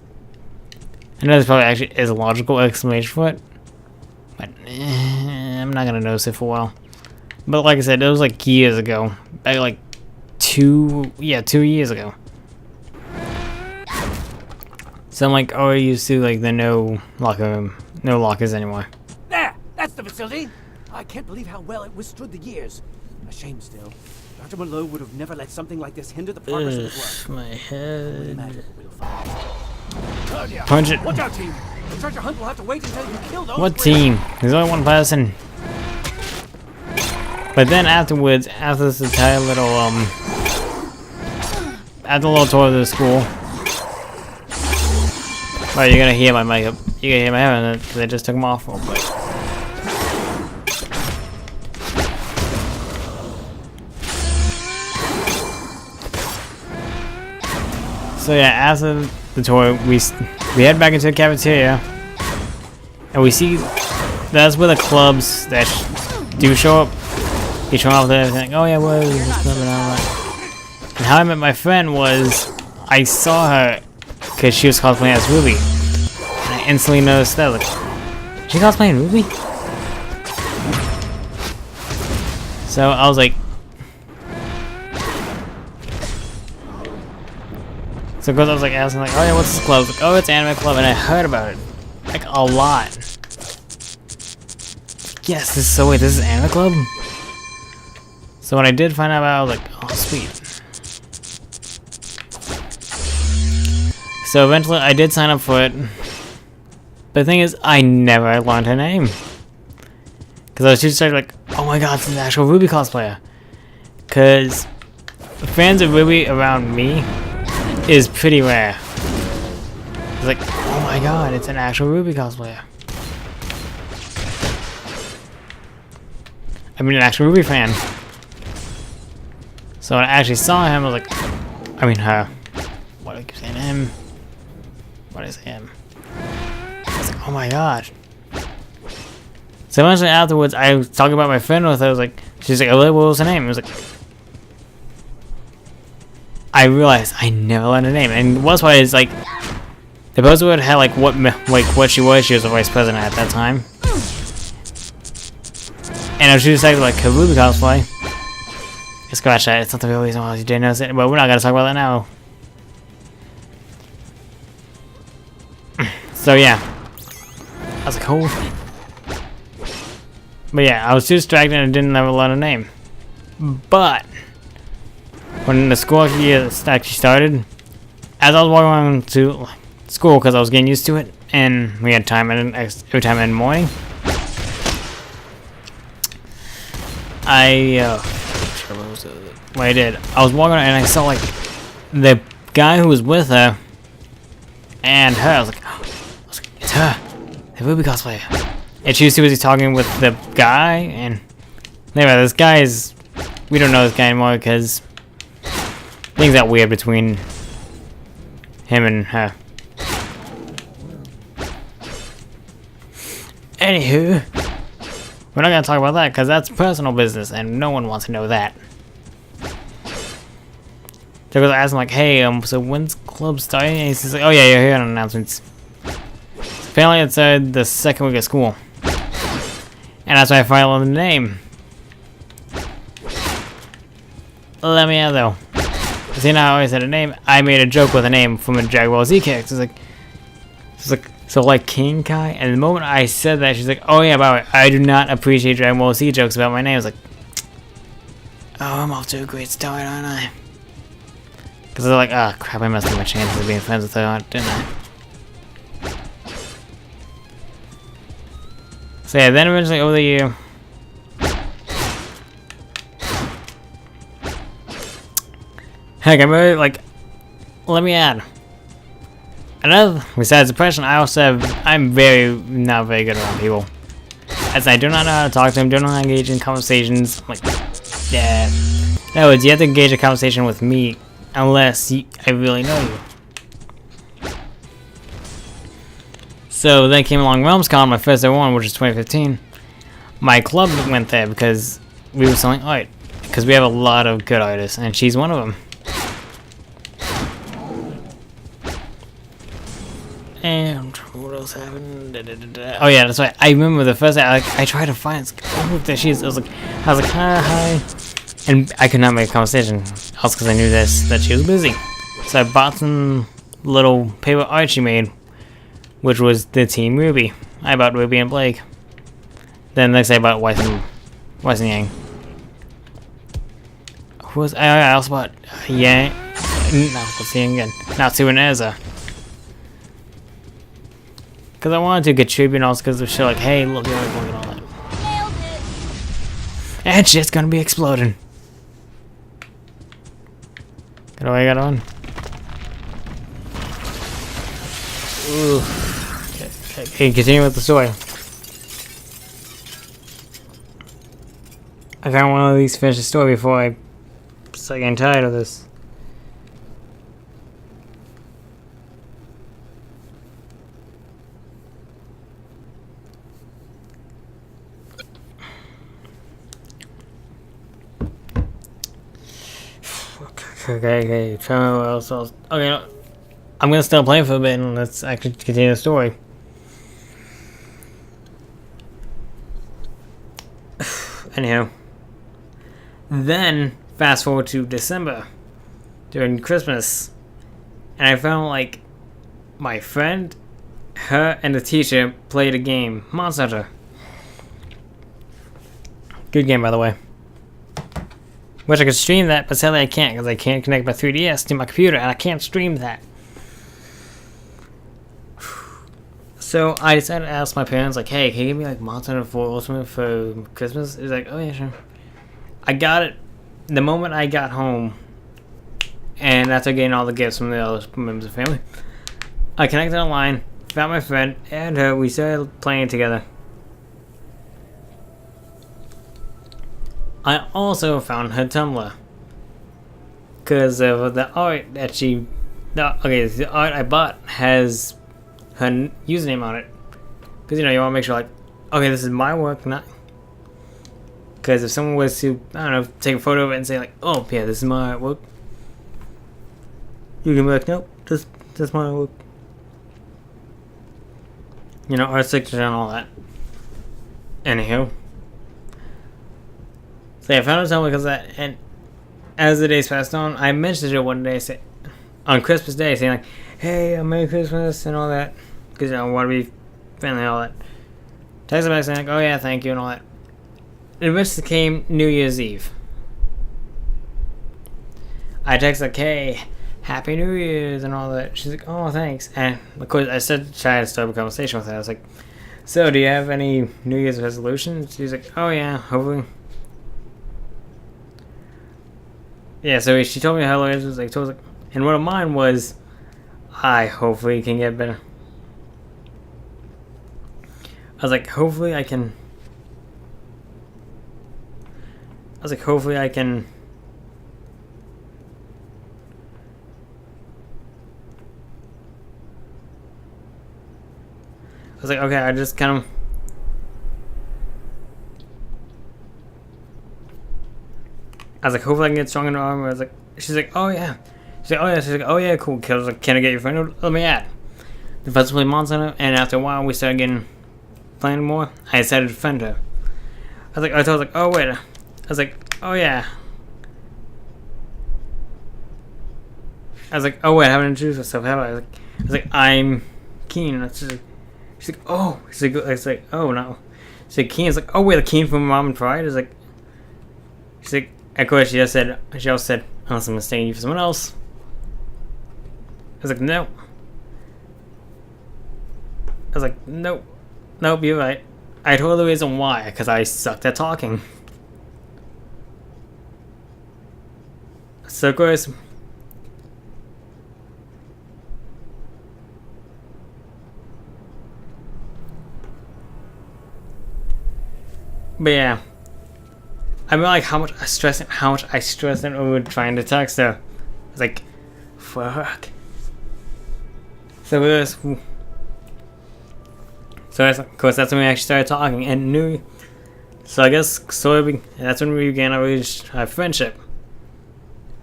I know this probably actually is a logical explanation for it, but I'm not gonna notice it for a while. But like I said, it was like years ago, back like 2 years ago. So I'm like, oh, used to like the no lockers anymore. There! That's the facility! I can't believe how well it withstood the years. A shame still. Dr. Malone would have never let something like this hinder the progress of his work. My head. Imagine what we'll find. Turn ya. Punch it. Watch out, team! The treasure hunt will have to wait until you kill those What bricks. team? There's only one person. But then afterwards, after this entire little after the little tour of the school. Oh, you're gonna hear my mic up. You're gonna hear my head because I just took them off real quick. So yeah, after the tour, we head back into the cafeteria, and we see that's where the clubs that do show up. He's showing off everything. Oh yeah, what is this club and all that? And how I met my friend was I saw her because she was cosplaying as RWBY, and I instantly noticed that. Like, she cosplaying RWBY? So I was like, so because I was like asking like, oh yeah, what's this club? Like, oh, it's anime club, and I heard about it like a lot. Yes, this is anime club. So when I did find out about it, I was like, oh sweet. So eventually I did sign up for it. But the thing is, I never learned her name. Because I was just like, oh my god, this is an actual RWBY cosplayer. Because fans of RWBY around me is pretty rare. It's like, oh my god, it's an actual RWBY cosplayer. I mean, an actual RWBY fan. So when I actually saw him, I was like, I mean her. What do I keep saying him? What did I say him? I was like, oh my gosh. So eventually afterwards, I was talking about my friend with her. I was like, she's like, oh, what was her name? I was like, I realized I never learned her name, and what's why is like, the buzzword had like what she was. She was a vice president at that time, and she decided like her RWBY cosplay. Scratch that. It's not the real reason why you didn't notice it, but we're not gonna talk about that now. So yeah, I was like, oh. But yeah, I was too distracted and I didn't ever learn a name. But when the school year actually started, as I was walking around to school because I was getting used to it, and we had time every time in the morning, what I did, I was walking around and I saw like the guy who was with her and her. I was like, it's her, the RWBY cosplayer. And she was too busy talking with the guy, and anyway, this guy is, we don't know this guy anymore because things got weird between him and her. Anywho, we're not gonna talk about that because that's personal business and no one wants to know that. So I asked him like, hey, so when's club starting? And he's like, oh yeah, you're here on announcements. Apparently it said the second week of school. And that's why I finally learned the name. Let me out though. See, now I always had a name. I made a joke with a name from a Dragon Ball Z character. It's like, so like King Kai. And the moment I said that, she's like, oh yeah, by the way, I do not appreciate Dragon Ball Z jokes about my name. I was like, oh, I'm off to a great start, aren't I? Because they're like, oh crap, I messed up my chances of being friends with her, didn't I? So yeah, then eventually over the year, heck, I'm really like, let me add. Another, besides depression, I also have, I'm not very good around people. As I do not know how to talk to them, do not engage in conversations. I'm like, yeah. In other words, you have to engage a conversation with me unless I really know you. So then came along RealmsCon, my first ever one, which is 2015. My club went there because we were selling art. Because we have a lot of good artists, and she's one of them. And what else happened? Oh yeah, that's right. I remember the first day, I tried to find it. Oh, there she is. I was like, hi. And I could not make a conversation. Also because I knew that she was busy. So I bought some little paper art she made, which was the Team RWBY. I bought Ruby and Blake. Then the next day I bought Weiss and Yang. Who was I also bought Yang. Let's see again. Natsu and Ezra. Because I wanted to contribute and also because of shit like, hey, look at all that. Nailed it. And shit's gonna be exploding. What do I got on? Ooh. Okay, continue with the story. I kind of want to at least finish the story before I start getting tired of this. Okay, tell me what else. Okay, no, I'm gonna stop playing for a bit and let's actually continue the story. Anyhow, then fast forward to December during Christmas, and I found like my friend, her, and the teacher played a game, Monster Hunter. Good game, by the way. Wish I could stream that, but sadly I can't because I can't connect my 3DS to my computer and I can't stream that. So I decided to ask my parents, like, hey, can you give me like Monster Hunter 4 Ultimate for Christmas? He's like, oh yeah, sure. I got it the moment I got home, and after getting all the gifts from the other members of the family. I connected online, found my friend, and her, we started playing together. I also found her Tumblr because of the art that the art I bought has her username on it. Because you want to make sure, like, okay, this is my work, not. Because if someone was to, I don't know, take a photo of it and say, like, oh, yeah, this is my artwork, you can be like, nope, that's my artwork. Art signature and all that. Anywho. So yeah, I found her Tumblr because of that, and as the days passed on, I mentioned her one day, on Christmas Day, saying like, hey, Merry Christmas and all that, because I want to be friendly and all that. Text her back saying like, oh yeah, thank you and all that. It eventually came New Year's Eve. I texted like, hey, Happy New Year's and all that. She's like, oh, thanks. And of course, I said, try to start a conversation with her. I was like, so do you have any New Year's resolutions? She's like, oh yeah, hopefully. Yeah, so she told me how it was like, and one of mine was, I hopefully can get better. I was like, hopefully I can was like, okay, I just kind of. I was like, hopefully I can get strong in the armor. I was like, she's like, oh yeah. She's like, oh yeah. She's like, oh yeah, cool. I was like, can I get your friend? Let me add. Defensively monster, and after a while we started getting playing more. I decided to defend her. I was like, oh wait. I was like, oh yeah. I was like, oh wait, I haven't introduced myself, have I? I was like, I'm Keen. She's like, oh. It's like, oh no. She's like, Keen. It's like, oh wait, the Keen from Mom and Pride. She's like, of course she also said, unless I'm mistaking you for someone else. I was like, no. I was like, nope. Nope, you're right. I told her the reason why, because I sucked at talking. So of course. But yeah. I mean, like how much I stressed over trying to text her. I was like, fuck. So this. So of course that's when we actually started talking and knew. So I guess that's when we began our friendship.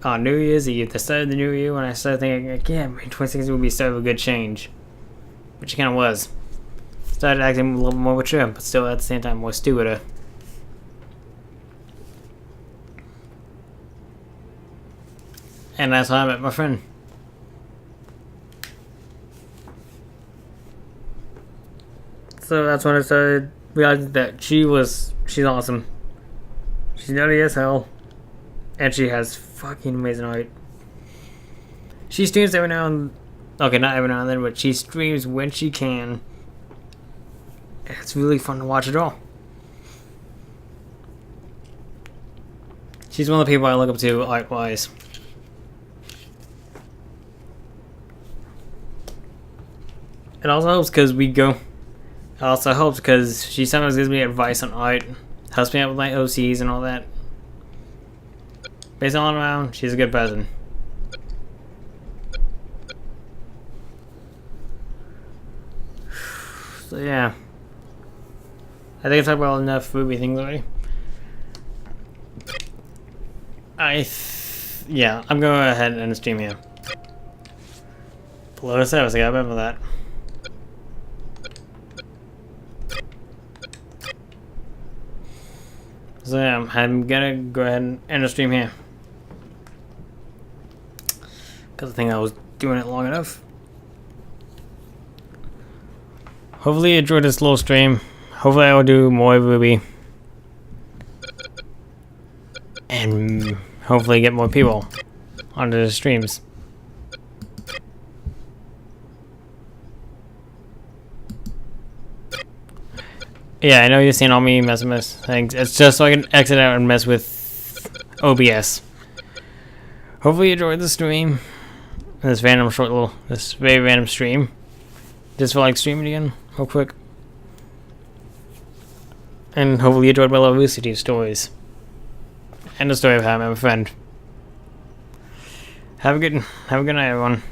On New Year's Eve, the start of the new year, when I started thinking, like, yeah, 2016 would be start of a good change, which it kind of was. Started acting a little more mature, but still at the same time more stupider. And that's how I met my friend. So that's when I started realizing that she's awesome. She's nutty as hell. And she has fucking amazing art. She streams every now and okay, not every now and then, but she streams when she can. It's really fun to watch it all. She's one of the people I look up to art-wise. It also helps because it also helps because she sometimes gives me advice on art, helps me out with my OCs and all that. Based all around, she's a good person. So yeah, I think I've talked about enough RWBY things already. Yeah, I'm going to go ahead and end the stream here. Below service, I gotta remember that. So yeah, I'm gonna go ahead and end the stream here. Because I think I was doing it long enough. Hopefully you enjoyed this little stream. Hopefully I will do more RWBY. And hopefully get more people onto the streams. Yeah, I know you're seeing all me messing with things. It's just so I can exit out and mess with OBS. Hopefully you enjoyed the stream. This very random stream. Just feel like streaming again, real quick. And hopefully you enjoyed my little RoosterTeeth stories. And the story of how I met my friend. Have a good night, everyone.